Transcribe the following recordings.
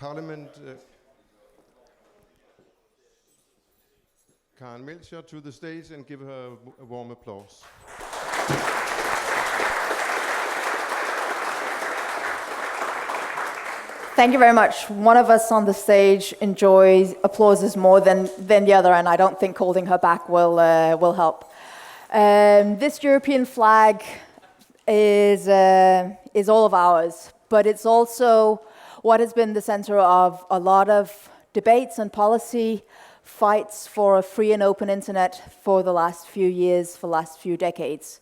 Parliament Karen Melchior to the stage and give her a warm applause. Thank you very much. One of us on the stage enjoys applauses more than the other, and I don't think holding her back will help. This European flag is all of ours, but it's also what has been the center of a lot of debates and policy fights for a free and open internet for the last few years, for the last few decades.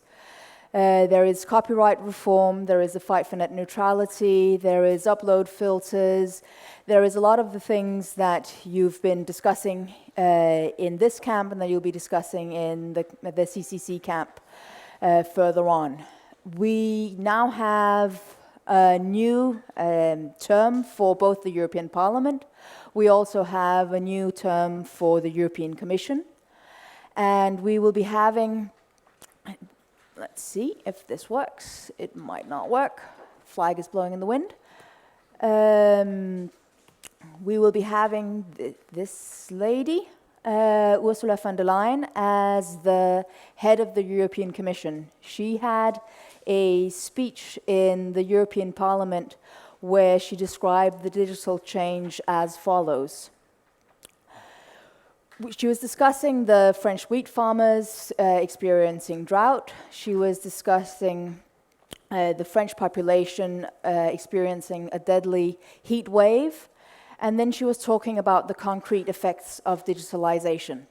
There is copyright reform, there is a fight for net neutrality, there is upload filters, there is a lot of the things that you've been discussing in this camp and that you'll be discussing in the CCC camp further on. We now have a new term for both the European Parliament. We also have a new term for the European Commission. And we will be having, let's see if this works. It might not work. Flag is blowing in the wind. We will be having this lady, Ursula von der Leyen, as the head of the European Commission. She had a speech in the European Parliament where she described the digital change as follows. She was discussing the French wheat farmers experiencing drought. She was discussing the French population experiencing a deadly heat wave. And then she was talking about the concrete effects of digitalization.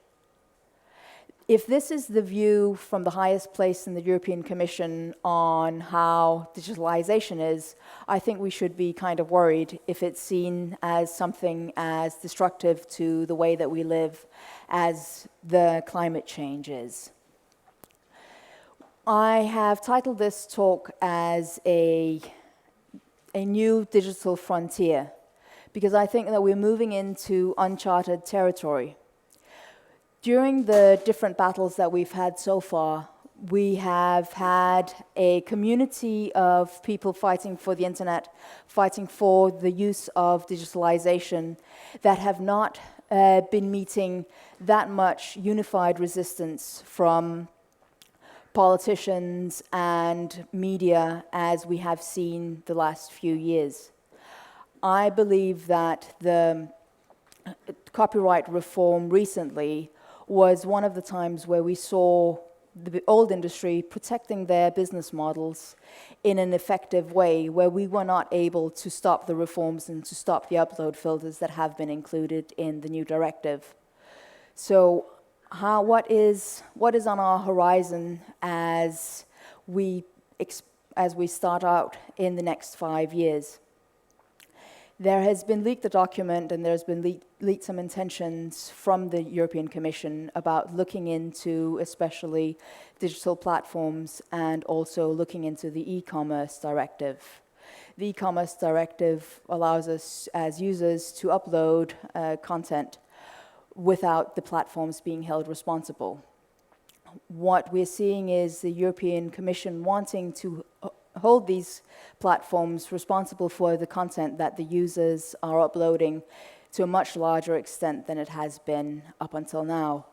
If this is the view from the highest place in the European Commission on how digitalization is, I think we should be kind of worried if it's seen as something as destructive to the way that we live as the climate change is. I have titled this talk as a new digital frontier, because I think that we're moving into uncharted territory. During the different battles that we've had so far, we have had a community of people fighting for the internet, fighting for the use of digitalization, that have not been meeting that much unified resistance from politicians and media as we have seen the last few years. I believe that the copyright reform recently was one of the times where we saw the old industry protecting their business models in an effective way, where we were not able to stop the reforms and to stop the upload filters that have been included in the new directive. So what is on our horizon as we start out in the next 5 years? There has been leaked a document, and there's been leaked some intentions from the European Commission about looking into especially digital platforms and also looking into the e-commerce directive. The e-commerce directive allows us as users to upload content without the platforms being held responsible. What we're seeing is the European Commission wanting to hold these platforms responsible for the content that the users are uploading to a much larger extent than it has been up until now.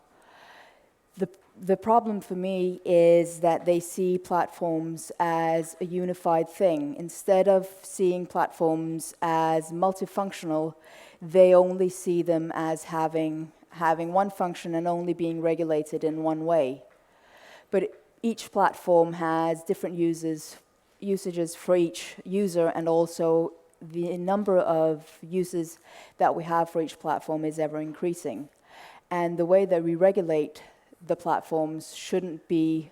The problem for me is that they see platforms as a unified thing. Instead of seeing platforms as multifunctional, they only see them as having one function and only being regulated in one way. But each platform has different usages for each user, and also the number of uses that we have for each platform is ever increasing. And the way that we regulate the platforms shouldn't be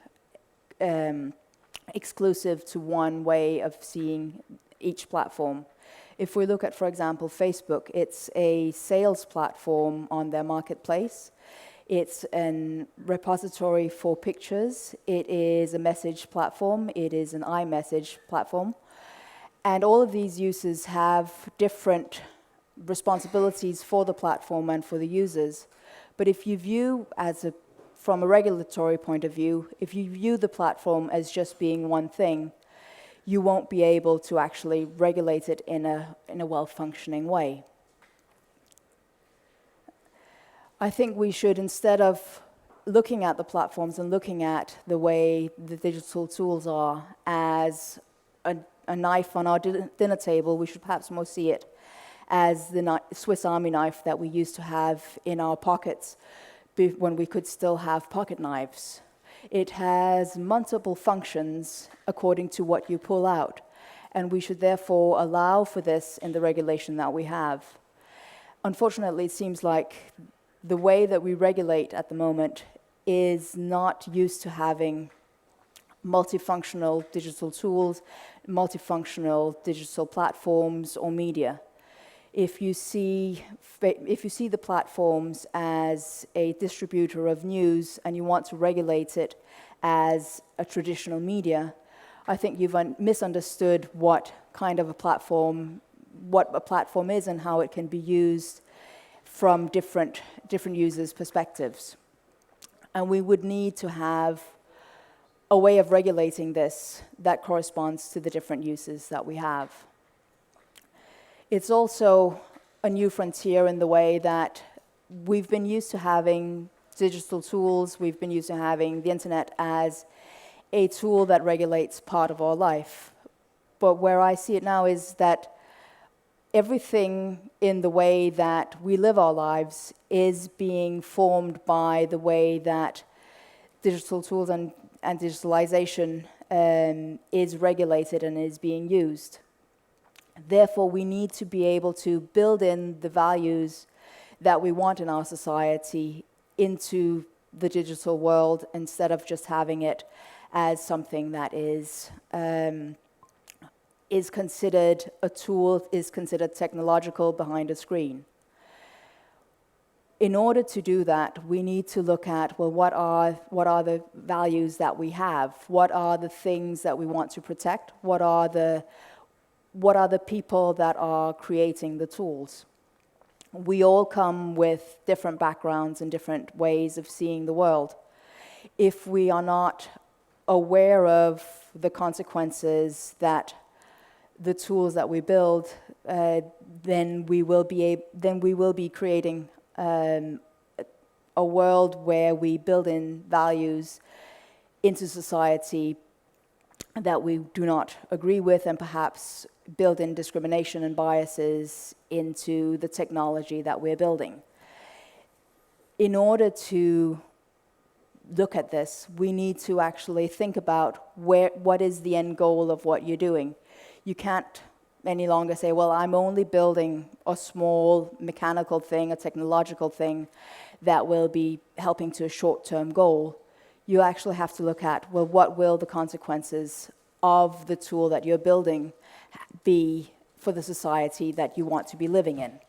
exclusive to one way of seeing each platform. If we look at, for example, Facebook, it's a sales platform on their marketplace. It's a repository for pictures. It is a message platform. It is an iMessage platform. And all of these uses have different responsibilities for the platform and for the users. But if you view, from a regulatory point of view, if you view the platform as just being one thing, you won't be able to actually regulate it in a well-functioning way. I think we should, instead of looking at the platforms and looking at the way the digital tools are as a knife on our dinner table, we should perhaps more see it as the Swiss Army knife that we used to have in our pockets when we could still have pocket knives. It has multiple functions according to what you pull out, and we should therefore allow for this in the regulation that we have. Unfortunately, it seems like the way that we regulate at the moment is not used to having multifunctional digital tools, multifunctional digital platforms or media. If you see the platforms as a distributor of news and you want to regulate it as a traditional media, I think you've misunderstood what a platform is and how it can be used from different users' perspectives. And we would need to have a way of regulating this that corresponds to the different uses that we have. It's also a new frontier in the way that we've been used to having digital tools, we've been used to having the internet as a tool that regulates part of our life. But where I see it now is that everything in the way that we live our lives is being formed by the way that digital tools and digitalization is regulated and is being used. Therefore, we need to be able to build in the values that we want in our society into the digital world instead of just having it as something that is considered a tool, is considered technological behind a screen. In order to do that, we need to look at, well, what are the values that we have? What are the things that we want to protect? What are the people that are creating the tools? We all come with different backgrounds and different ways of seeing the world. If we are not aware of the consequences that the tools that we build, then we will be creating a world where we build in values into society that we do not agree with, and perhaps build in discrimination and biases into the technology that we're building. In order to look at this, we need to actually think about what is the end goal of what you're doing. You can't any longer say, well, I'm only building a small mechanical thing, a technological thing that will be helping to a short-term goal. You actually have to look at, well, what will the consequences of the tool that you're building be for the society that you want to be living in?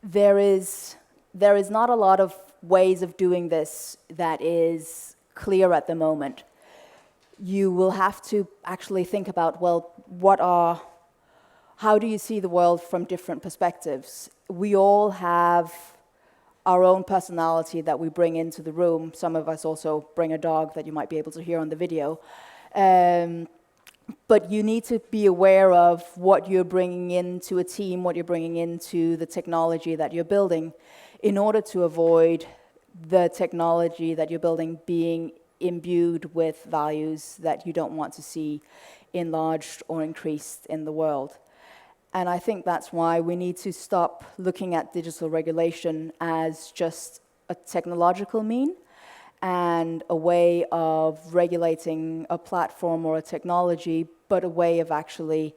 There is not a lot of ways of doing this that is clear at the moment. You will have to actually think about, well, how do you see the world from different perspectives? We all have our own personality that we bring into the room. Some of us also bring a dog that you might be able to hear on the video. But you need to be aware of what you're bringing into a team, what you're bringing into the technology that you're building, in order to avoid the technology that you're building being imbued with values that you don't want to see enlarged or increased in the world. And I think that's why we need to stop looking at digital regulation as just a technological mean and a way of regulating a platform or a technology, but a way of actually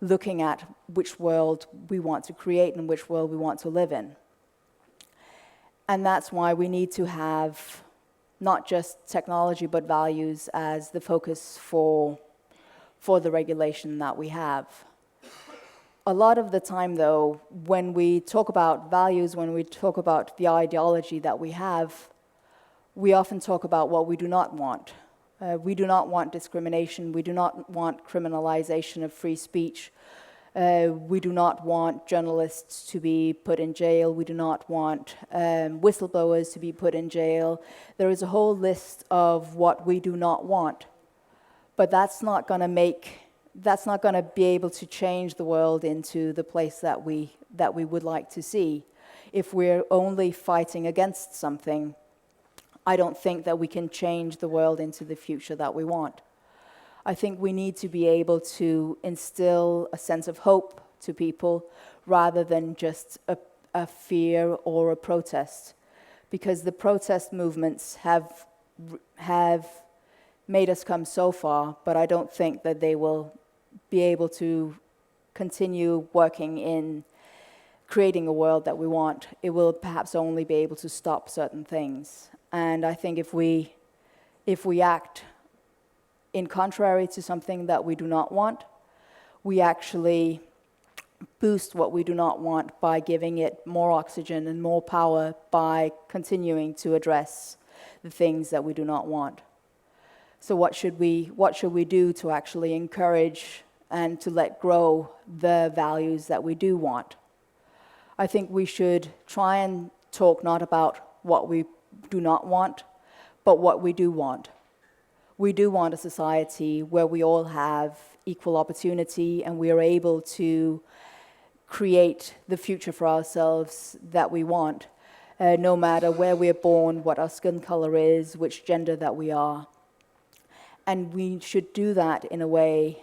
looking at which world we want to create and which world we want to live in. And that's why we need to have not just technology, but values as the focus for the regulation that we have. A lot of the time, though, when we talk about values, when we talk about the ideology that we have, we often talk about what we do not want. We do not want discrimination. We do not want criminalization of free speech. We do not want journalists to be put in jail. We do not want whistleblowers to be put in jail. There is a whole list of what we do not want. But that's not going to be able to change the world into the place that we would like to see. if we're only fighting against something, I don't think that we can change the world into the future that we want. I think we need to be able to instill a sense of hope to people rather than just a fear or a protest, because the protest movements have made us come so far, but I don't think that they will be able to continue working in creating a world that we want. It will perhaps only be able to stop certain things. And I think if we act in contrary to something that we do not want, we actually boost what we do not want by giving it more oxygen and more power by continuing to address the things that we do not want. So what should we do to actually encourage and to let grow the values that we do want? I think we should try and talk not about what we do not want, but what we do want. We do want a society where we all have equal opportunity and we are able to create the future for ourselves that we want, no matter where we're born, what our skin color is, which gender that we are. And we should do that in a way,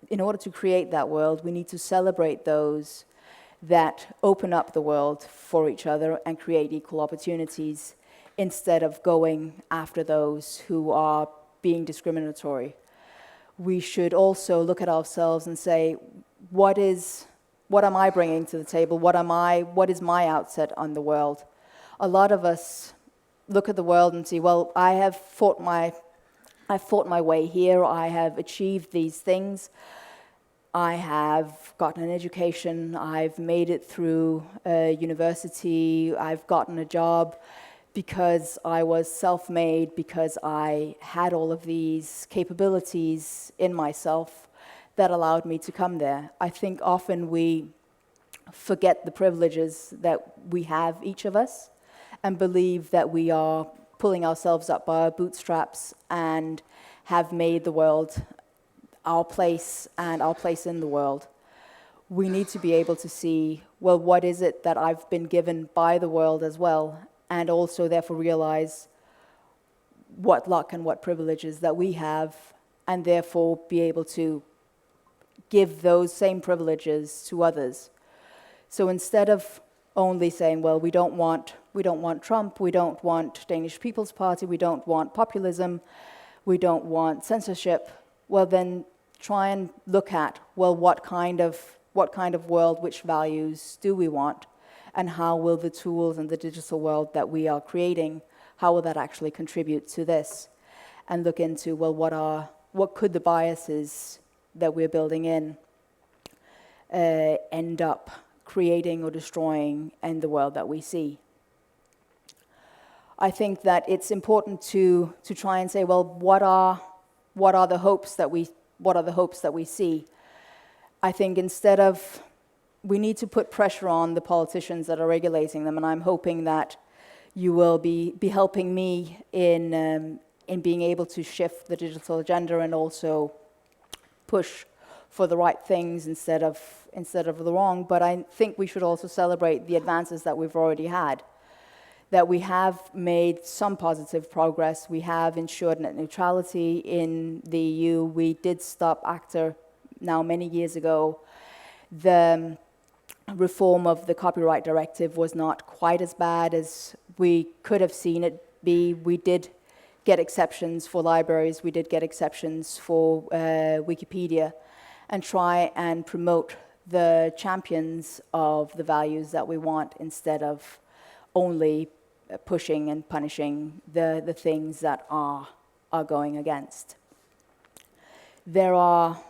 in order to create that world, we need to celebrate those that open up the world for each other and create equal opportunities instead of going after those who are being discriminatory. We should also look at ourselves and say, what am I bringing to the table? What is my outset on the world? A lot of us look at the world and see, well, I've fought my way here, I have achieved these things, I have gotten an education, I've made it through university, I've gotten a job because I was self-made, because I had all of these capabilities in myself that allowed me to come there. I think often we forget the privileges that we have, each of us, and believe that we are pulling ourselves up by our bootstraps and have made the world our place and our place in the world. We need to be able to see, well, what is it that I've been given by the world as well, and also therefore realize what luck and what privileges that we have, and therefore be able to give those same privileges to others. So instead of only saying, well, we don't want Trump, we don't want Danish People's Party, we don't want populism, we don't want censorship, well then try and look at, well, what kind of world, which values do we want, and how will the tools and the digital world that we are creating, how will that actually contribute to this? And look into, well, what could the biases that we're building in end up creating or destroying in the world that we see? I think that it's important to try and say, well, what are the hopes that we see? I think instead of, we need to put pressure on the politicians that are regulating them, and I'm hoping that you will be helping me in being able to shift the digital agenda and also push for the right things instead of the wrong. But I think we should also celebrate the advances that we've already had, that we have made some positive progress. We have ensured net neutrality in the EU. We did stop ACTA now many years ago. The reform of the copyright directive was not quite as bad as we could have seen it be. We did get exceptions for libraries, we did get exceptions for Wikipedia, and try and promote the champions of the values that we want instead of only pushing and punishing the things that are going against. There are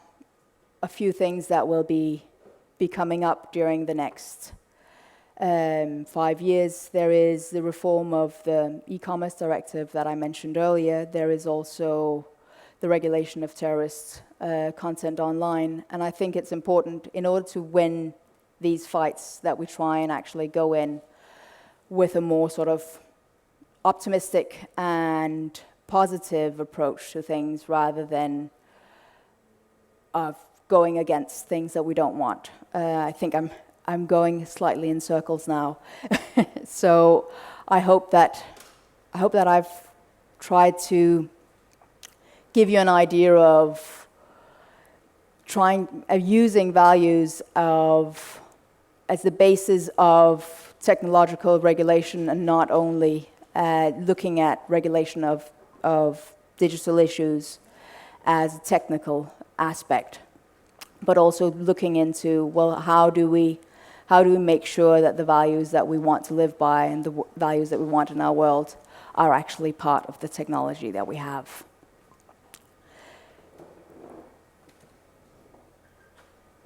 a few things that will be coming up during the next 5 years. There is the reform of the e-commerce directive that I mentioned earlier. There is also the regulation of terrorist content online. And I think it's important, in order to win these fights, that we try and actually go in with a more sort of optimistic and positive approach to things rather than going against things that we don't want. I think I'm going slightly in circles now. So I hope that I've tried to give you an idea of using values as the basis of technological regulation, and not only looking at regulation of digital issues as a technical aspect, but also looking into, well, how do we make sure that the values that we want to live by and the values that we want in our world are actually part of the technology that we have.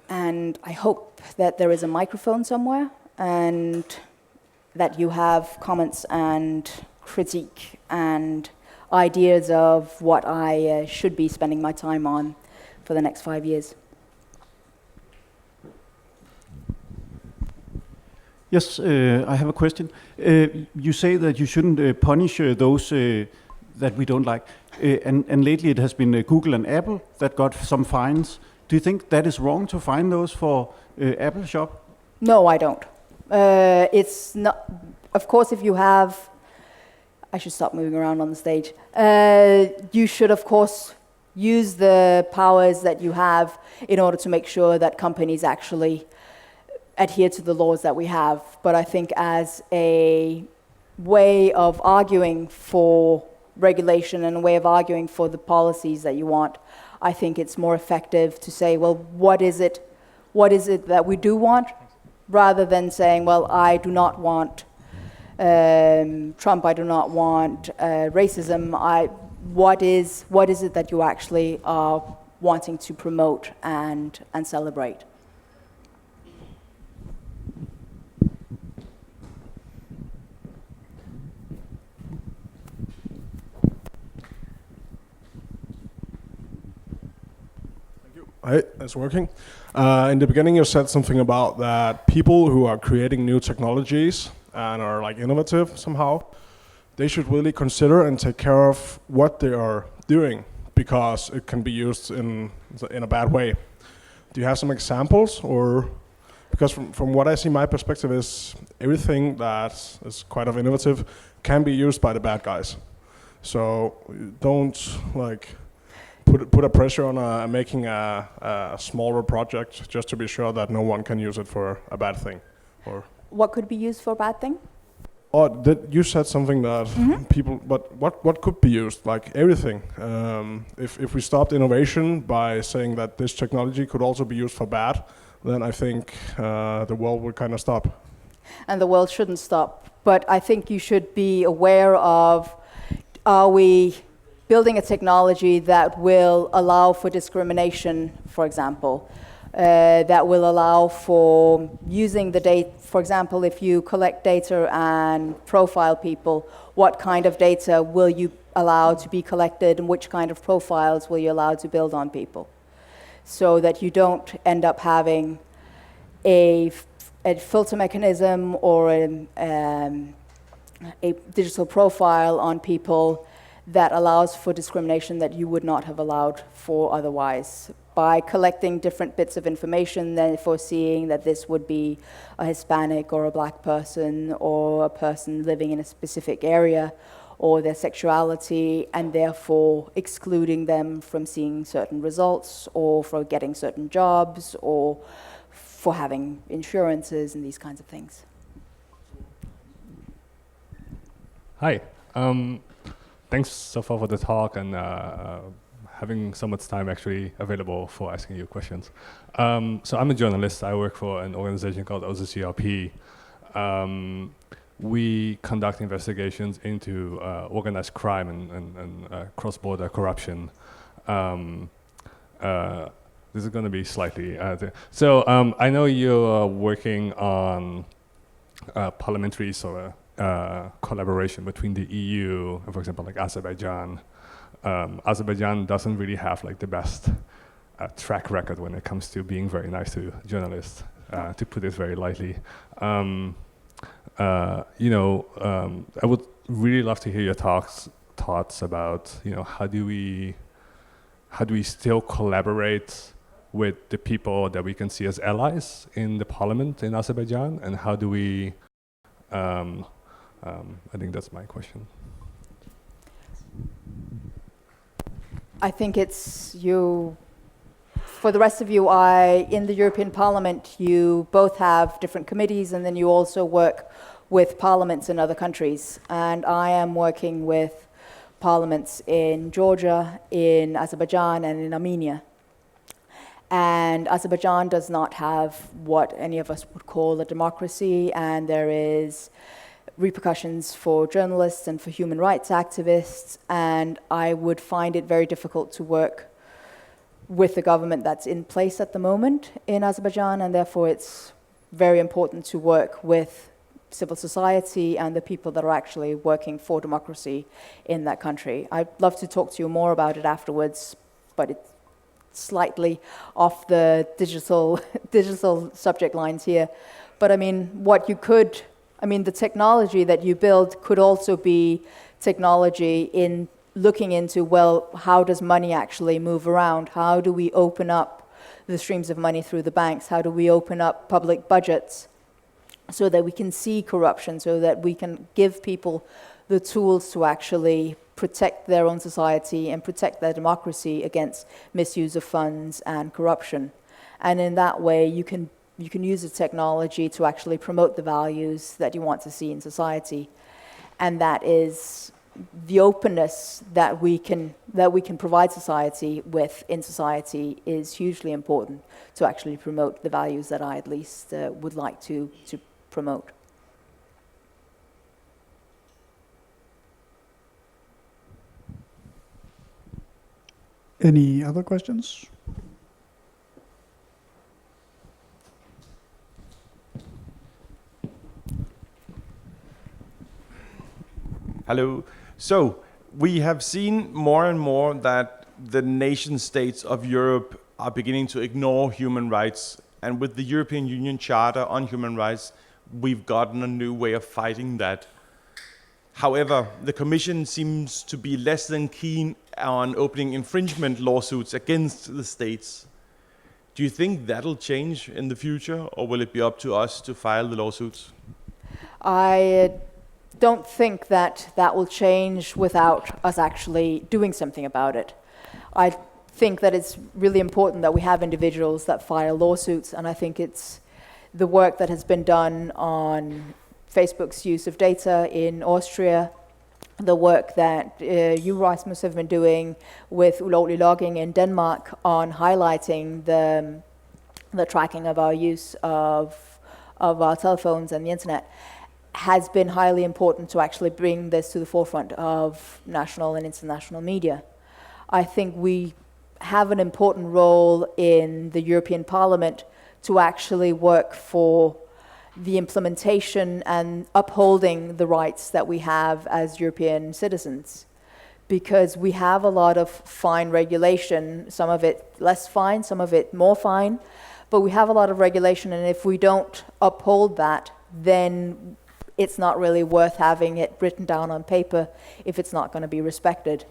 And I hope that there is a microphone somewhere, and that you have comments and critique and ideas of what I should be spending my time on for the next 5 years. Yes, I have a question. You say that you shouldn't punish those that we don't like. And lately it has been Google and Apple that got some fines. Do you think that is wrong to fine those for Apple Shop? No, I don't. It's not. Of course, if you have, I should stop moving around on the stage. You should, of course, use the powers that you have in order to make sure that companies actually adhere to the laws that we have. But I think as a way of arguing for regulation and a way of arguing for the policies that you want, I think it's more effective to say, well, what is it that we do want, rather than saying, well, I do not want Trump, I do not want racism. What is it that you actually are wanting to promote and celebrate? Hi, it's working. In the beginning, you said something about that people who are creating new technologies and are like innovative somehow, they should really consider and take care of what they are doing, because it can be used in a bad way. Do you have some examples? Or because from what I see, my perspective is everything that is quite of innovative can be used by the bad guys. So don't like put a pressure on making a smaller project just to be sure that no one can use it for a bad thing. Or What could be used for a bad thing? or that you said something that people, but what could be used? Like everything. If we stopped innovation by saying that this technology could also be used for bad, then I think the world would kind of stop. And the world shouldn't stop. But I think you should be aware of, are we building a technology that will allow for discrimination, for example, that will allow for using the data. For example, if you collect data and profile people, what kind of data will you allow to be collected, and which kind of profiles will you allow to build on people? So that you don't end up having a filter mechanism or a digital profile on people that allows for discrimination that you would not have allowed for otherwise. By collecting different bits of information, then foreseeing that this would be a Hispanic or a black person or a person living in a specific area, or their sexuality, and therefore excluding them from seeing certain results or for getting certain jobs or for having insurances and these kinds of things. Hi. Thanks so far for the talk and having so much time actually available for asking you questions. So I'm a journalist. I work for an organization called OCCRP. We conduct investigations into organized crime and cross-border corruption. This is going to be slightly... So I know you're working on parliamentary sort of collaboration between the EU and, for example, like Azerbaijan. Azerbaijan doesn't really have like the best track record when it comes to being very nice to journalists, to put it very lightly. I would really love to hear your thoughts about, how do we still collaborate with the people that we can see as allies in the parliament in Azerbaijan, and how do we? I think that's my question. I think it's you. For the rest of you, in the European Parliament, you both have different committees, and then you also work with parliaments in other countries. And I am working with parliaments in Georgia, in Azerbaijan, and in Armenia. And Azerbaijan does not have what any of us would call a democracy, and there is repercussions for journalists and for human rights activists, and I would find it very difficult to work with the government that's in place at the moment in Azerbaijan, and therefore it's very important to work with civil society and the people that are actually working for democracy in that country. I'd love to talk to you more about it afterwards, but it's slightly off the digital subject lines here. But I mean, the technology that you build could also be technology in looking into, well, how does money actually move around? How do we open up the streams of money through the banks? How do we open up public budgets so that we can see corruption, so that we can give people the tools to actually protect their own society and protect their democracy against misuse of funds and corruption? And in that way, you can use the technology to actually promote the values that you want to see in society. And that is the openness that we can provide society with in society is hugely important to actually promote the values that I at least would like to promote. Any other questions? Hello. So we have seen more and more that the nation states of Europe are beginning to ignore human rights. And with the European Union Charter on Human Rights, we've gotten a new way of fighting that. However, the Commission seems to be less than keen on opening infringement lawsuits against the states. Do you think that'll change in the future, or will it be up to us to file the lawsuits? I don't think that will change without us actually doing something about it. I think that it's really important that we have individuals that file lawsuits, and I think it's the work that has been done on Facebook's use of data in Austria, the work that you, Rasmus, have been doing with ulovlig logging in Denmark on highlighting the tracking of our use of our telephones and the internet, has been highly important to actually bring this to the forefront of national and international media. I think we have an important role in the European Parliament to actually work for the implementation and upholding the rights that we have as European citizens. Because we have a lot of fine regulation, some of it less fine, some of it more fine, but we have a lot of regulation, and if we don't uphold that, then it's not really worth having it written down on paper if it's not going to be respected.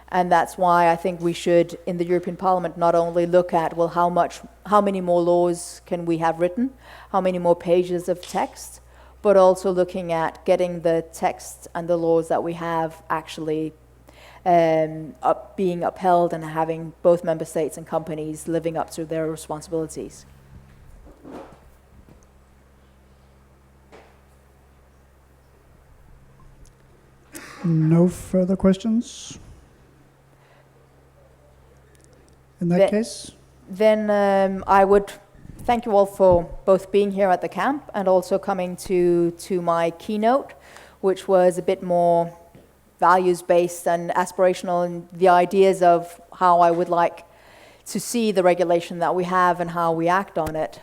And that's why I think we should, in the European Parliament, not only look at, well, how many more laws can we have written, how many more pages of text, but also looking at getting the text and the laws that we have actually being upheld and having both member states and companies living up to their responsibilities. No further questions? In that case? Then I would thank you all for both being here at the camp and also coming to my keynote, which was a bit more values-based and aspirational in the ideas of how I would like to see the regulation that we have and how we act on it.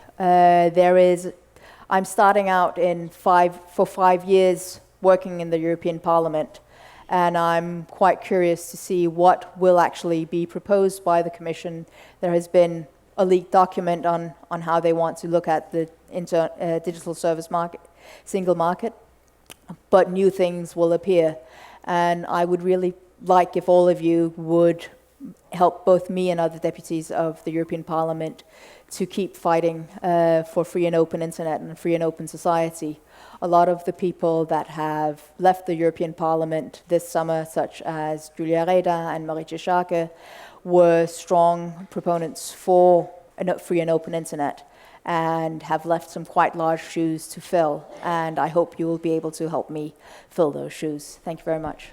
I'm starting out for 5 years working in the European Parliament, and I'm quite curious to see what will actually be proposed by the Commission. There has been a leaked document on how they want to look at the digital service market, single market, but new things will appear. And I would really like if all of you would help both me and other deputies of the European Parliament to keep fighting for free and open internet and a free and open society. A lot of the people that have left the European Parliament this summer, such as Julia Reda and Marietje Schaake, were strong proponents for a free and open internet and have left some quite large shoes to fill. And I hope you will be able to help me fill those shoes. Thank you very much.